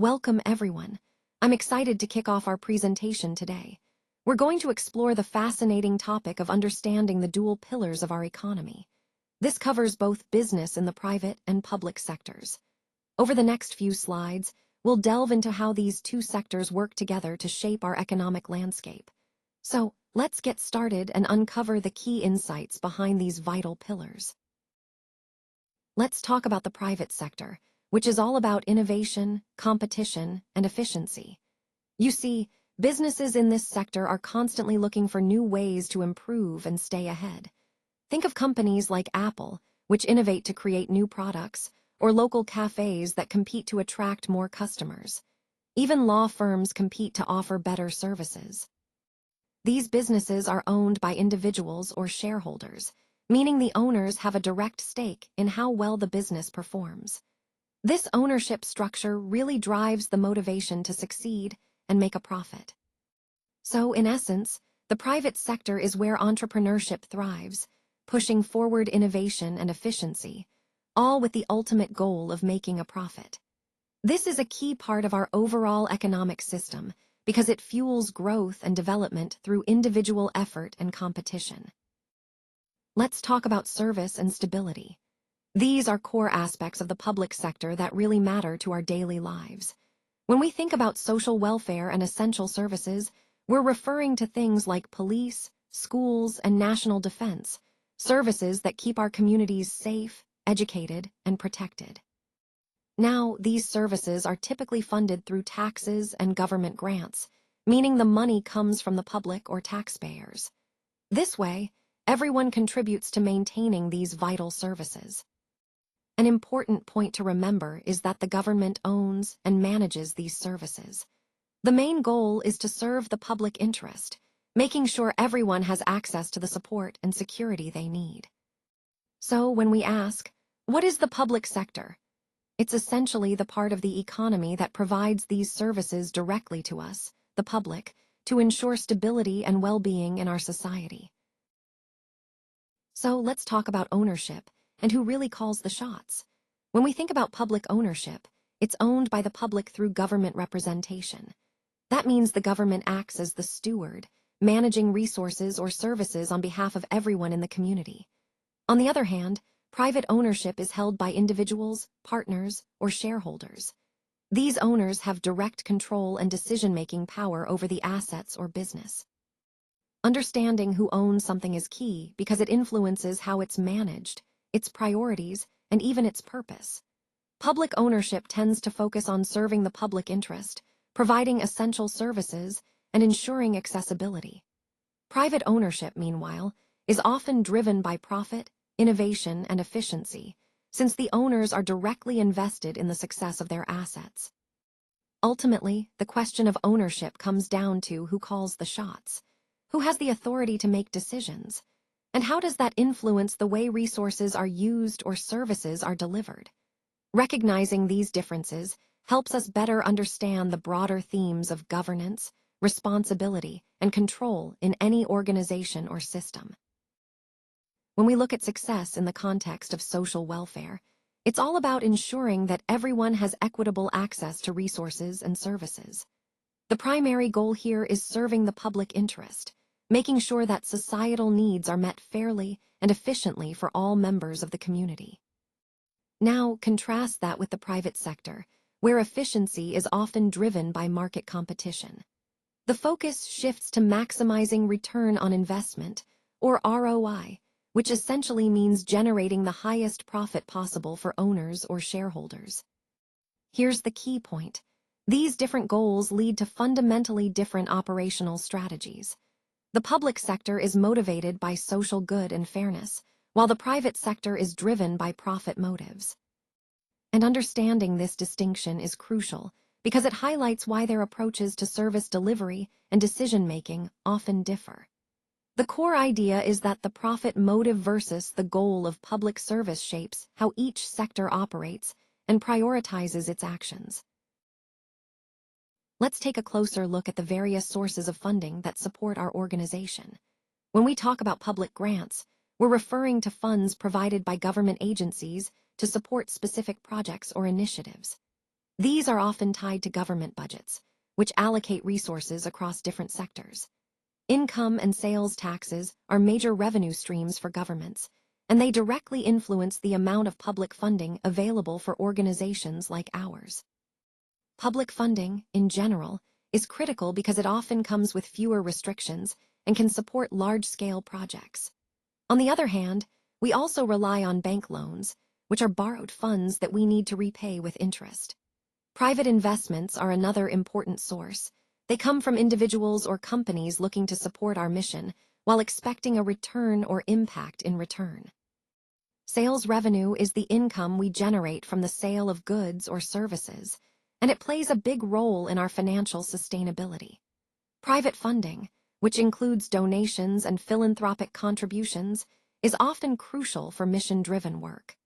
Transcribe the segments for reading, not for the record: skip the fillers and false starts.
Welcome everyone. I'm excited to kick off our presentation today. We're going to explore the fascinating topic of understanding the dual pillars of our economy. This covers both business in the private and public sectors. Over the next few slides, we'll delve into how these two sectors work together to shape our economic landscape. So, let's get started and uncover the key insights behind these vital pillars. Let's talk about the private sector, which is all about innovation, competition, and efficiency. You see, businesses in this sector are constantly looking for new ways to improve and stay ahead. Think of companies like Apple, which innovate to create new products, or local cafés that compete to attract more customers. Even law firms compete to offer better services. These businesses are owned by individuals or shareholders, meaning the owners have a direct stake in how well the business performs. This ownership structure really drives the motivation to succeed and make a profit. So, in essence, the private sector is where entrepreneurship thrives, pushing forward innovation and efficiency, all with the ultimate goal of making a profit. This is a key part of our overall economic system because it fuels growth and development through individual effort and competition. Let's talk about service and stability. These are core aspects of the public sector that really matter to our daily lives. When we think about social welfare and essential services, we're referring to things like police, schools, and national defense, services that keep our communities safe, educated, and protected. Now, these services are typically funded through taxes and government grants, meaning the money comes from the public or taxpayers. This way, everyone contributes to maintaining these vital services. An important point to remember is that the government owns and manages these services. The main goal is to serve the public interest, making sure everyone has access to the support and security they need. So when we ask, what is the public sector? It's essentially the part of the economy that provides these services directly to us, the public, to ensure stability and well-being in our society. So let's talk about ownership and who really calls the shots. When we think about public ownership, it's owned by the public through government representation. That means the government acts as the steward, managing resources or services on behalf of everyone in the community. On the other hand, private ownership is held by individuals, partners, or shareholders. These owners have direct control and decision-making power over the assets or business. Understanding who owns something is key because it influences how it's managed, its priorities, and even its purpose. Public ownership tends to focus on serving the public interest, providing essential services, and ensuring accessibility. Private ownership, meanwhile, is often driven by profit, innovation, and efficiency, since the owners are directly invested in the success of their assets. Ultimately, the question of ownership comes down to who calls the shots, who has the authority to make decisions, and how does that influence the way resources are used or services are delivered? Recognizing these differences helps us better understand the broader themes of governance, responsibility, and control in any organization or system. When we look at success in the context of social welfare, it's all about ensuring that everyone has equitable access to resources and services. The primary goal here is serving the public interest, making sure that societal needs are met fairly and efficiently for all members of the community. Now, contrast that with the private sector, where efficiency is often driven by market competition. The focus shifts to maximizing return on investment, or ROI, which essentially means generating the highest profit possible for owners or shareholders. Here's the key point. These different goals lead to fundamentally different operational strategies. The public sector is motivated by social good and fairness, while the private sector is driven by profit motives. And understanding this distinction is crucial because it highlights why their approaches to service delivery and decision-making often differ. The core idea is that the profit motive versus the goal of public service shapes how each sector operates and prioritizes its actions. Let's take a closer look at the various sources of funding that support our organization. When we talk about public grants, we're referring to funds provided by government agencies to support specific projects or initiatives. These are often tied to government budgets, which allocate resources across different sectors. Income and sales taxes are major revenue streams for governments, and they directly influence the amount of public funding available for organizations like ours. Public funding, in general, is critical because it often comes with fewer restrictions and can support large-scale projects. On the other hand, we also rely on bank loans, which are borrowed funds that we need to repay with interest. Private investments are another important source. They come from individuals or companies looking to support our mission while expecting a return or impact in return. Sales revenue is the income we generate from the sale of goods or services, and it plays a big role in our financial sustainability. Private funding, which includes donations and philanthropic contributions, is often crucial for mission-driven work.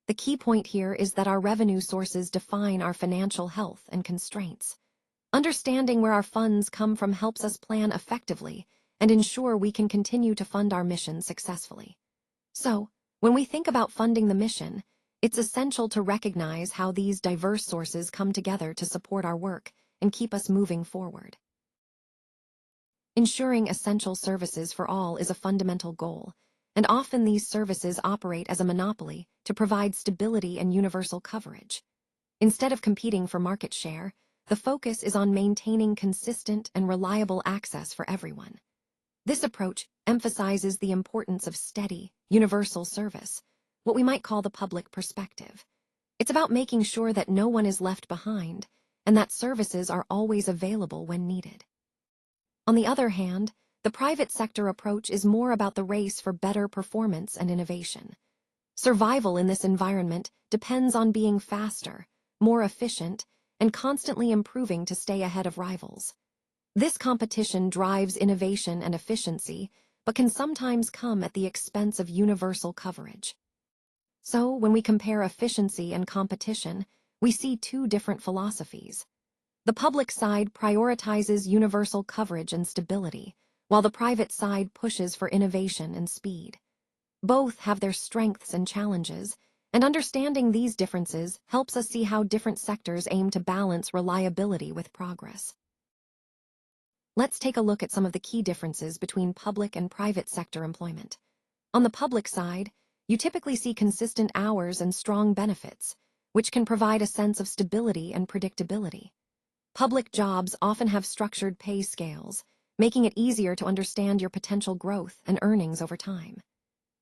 The key point here is that our revenue sources define our financial health and constraints. Understanding where our funds come from helps us plan effectively and ensure we can continue to fund our mission successfully. So, when we think about funding the mission, it's essential to recognize how these diverse sources come together to support our work and keep us moving forward. Ensuring essential services for all is a fundamental goal, and often these services operate as a monopoly to provide stability and universal coverage. Instead of competing for market share, the focus is on maintaining consistent and reliable access for everyone. This approach emphasizes the importance of steady, universal service, what we might call the public perspective. It's about making sure that no one is left behind and that services are always available when needed. On the other hand, the private sector approach is more about the race for better performance and innovation. Survival in this environment depends on being faster, more efficient, and constantly improving to stay ahead of rivals. This competition drives innovation and efficiency, but can sometimes come at the expense of universal coverage. So, when we compare efficiency and competition, we see two different philosophies. The public side prioritizes universal coverage and stability, while the private side pushes for innovation and speed. Both have their strengths and challenges, and understanding these differences helps us see how different sectors aim to balance reliability with progress. Let's take a look at some of the key differences between public and private sector employment. On the public side, you typically see consistent hours and strong benefits, which can provide a sense of stability and predictability. Public jobs often have structured pay scales, making it easier to understand your potential growth and earnings over time.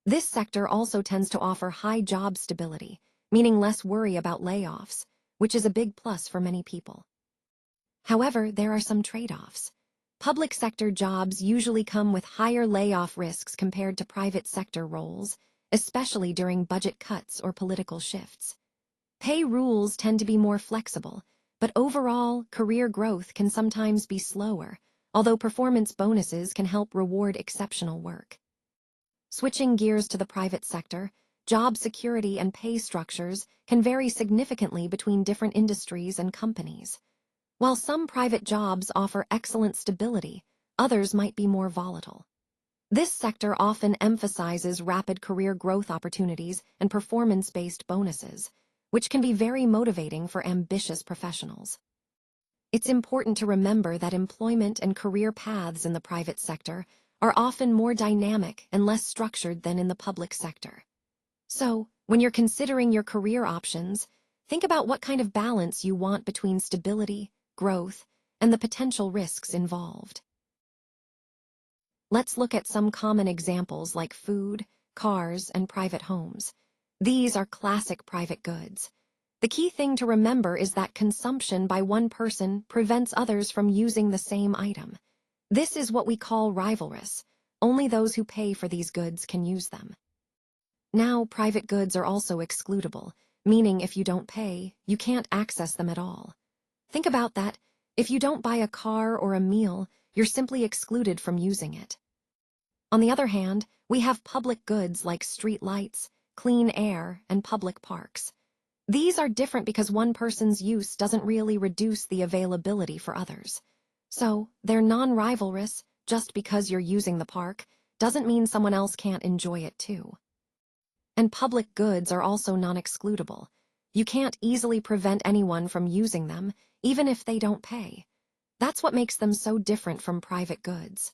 This sector also tends to offer high job stability, meaning less worry about layoffs, which is a big plus for many people. However, there are some trade-offs. Public sector jobs usually come with higher layoff risks compared to private sector roles, especially during budget cuts or political shifts. Pay rules tend to be more flexible, but overall, career growth can sometimes be slower, although performance bonuses can help reward exceptional work. Switching gears to the private sector, job security and pay structures can vary significantly between different industries and companies. While some private jobs offer excellent stability, others might be more volatile. This sector often emphasizes rapid career growth opportunities and performance-based bonuses, which can be very motivating for ambitious professionals. It's important to remember that employment and career paths in the private sector are often more dynamic and less structured than in the public sector. So, when you're considering your career options, think about what kind of balance you want between stability, growth, and the potential risks involved. Let's look at some common examples like food, cars, and private homes. These are classic private goods. The key thing to remember is that consumption by one person prevents others from using the same item. This is what we call rivalrous. Only those who pay for these goods can use them. Now, private goods are also excludable, meaning if you don't pay, you can't access them at all. Think about that. If you don't buy a car or a meal, you're simply excluded from using it. On the other hand, we have public goods like street lights, clean air, and public parks. These are different because one person's use doesn't really reduce the availability for others. So, they're non-rivalrous. Just because you're using the park doesn't mean someone else can't enjoy it too. And public goods are also non-excludable. You can't easily prevent anyone from using them, even if they don't pay. That's what makes them so different from private goods.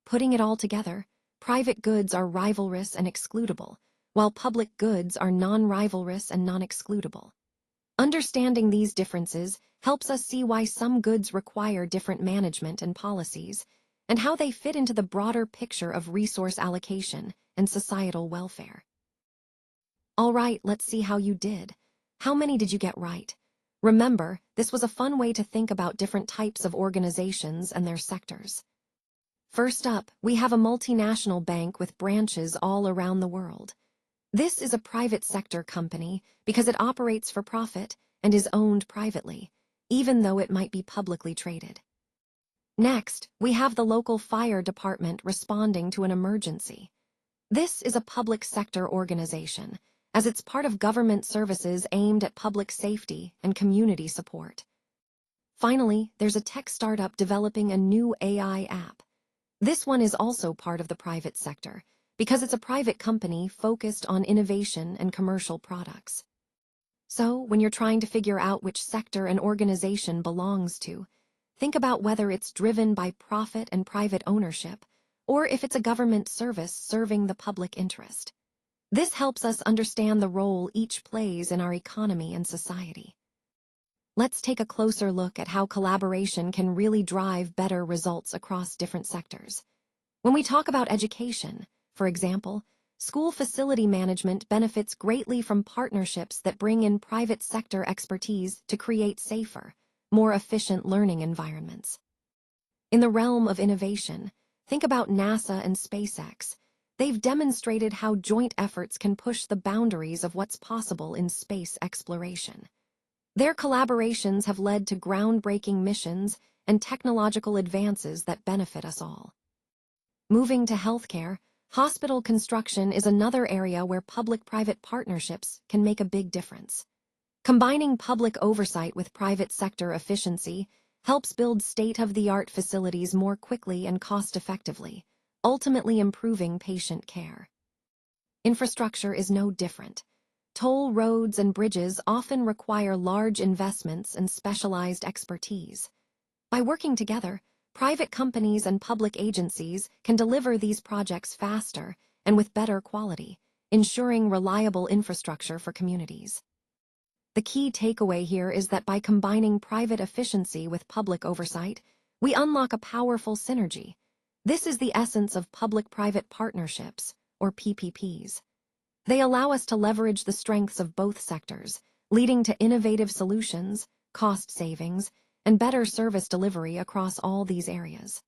Putting it all together, private goods are rivalrous and excludable, while public goods are non-rivalrous and non-excludable. Understanding these differences helps us see why some goods require different management and policies, and how they fit into the broader picture of resource allocation and societal welfare. All right, let's see how you did. How many did you get right? Remember, this was a fun way to think about different types of organizations and their sectors. First up, we have a multinational bank with branches all around the world. This is a private sector company because it operates for profit and is owned privately, even though it might be publicly traded. Next, we have the local fire department responding to an emergency. This is a public sector organization, as it's part of government services aimed at public safety and community support. Finally, there's a tech startup developing a new AI app. This one is also part of the private sector, because it's a private company focused on innovation and commercial products. So, when you're trying to figure out which sector an organization belongs to, think about whether it's driven by profit and private ownership, or if it's a government service serving the public interest. This helps us understand the role each plays in our economy and society. Let's take a closer look at how collaboration can really drive better results across different sectors. When we talk about education, for example, school facility management benefits greatly from partnerships that bring in private sector expertise to create safer, more efficient learning environments. In the realm of innovation, think about NASA and SpaceX. They've demonstrated how joint efforts can push the boundaries of what's possible in space exploration. Their collaborations have led to groundbreaking missions and technological advances that benefit us all. Moving to healthcare, hospital construction is another area where public-private partnerships can make a big difference. Combining public oversight with private sector efficiency helps build state-of-the-art facilities more quickly and cost-effectively, ultimately improving patient care. Infrastructure is no different. Toll roads and bridges often require large investments and specialized expertise. By working together, private companies and public agencies can deliver these projects faster and with better quality, ensuring reliable infrastructure for communities. The key takeaway here is that by combining private efficiency with public oversight, we unlock a powerful synergy. This is the essence of public-private partnerships, or PPPs. They allow us to leverage the strengths of both sectors, leading to innovative solutions, cost savings, and better service delivery across all these areas.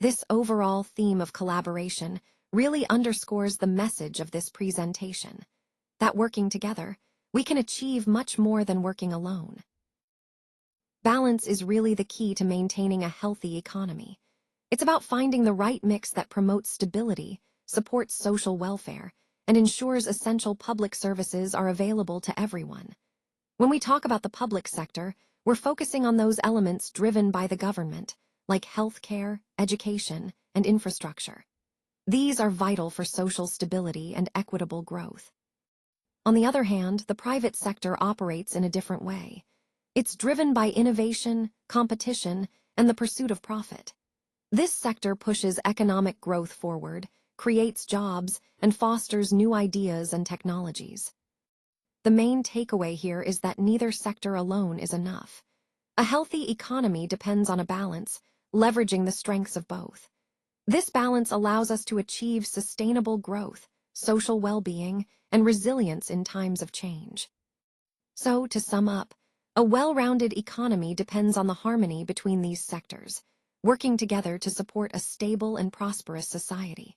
This overall theme of collaboration really underscores the message of this presentation, that working together, we can achieve much more than working alone. Balance is really the key to maintaining a healthy economy. It's about finding the right mix that promotes stability, supports social welfare, and ensures essential public services are available to everyone. When we talk about the public sector, we're focusing on those elements driven by the government, like healthcare, education, and infrastructure. These are vital for social stability and equitable growth. On the other hand, the private sector operates in a different way. It's driven by innovation, competition, and the pursuit of profit. This sector pushes economic growth forward, creates jobs, and fosters new ideas and technologies. The main takeaway here is that neither sector alone is enough. A healthy economy depends on a balance, leveraging the strengths of both. This balance allows us to achieve sustainable growth, social well-being, and resilience in times of change. So, to sum up, a well-rounded economy depends on the harmony between these sectors, working together to support a stable and prosperous society.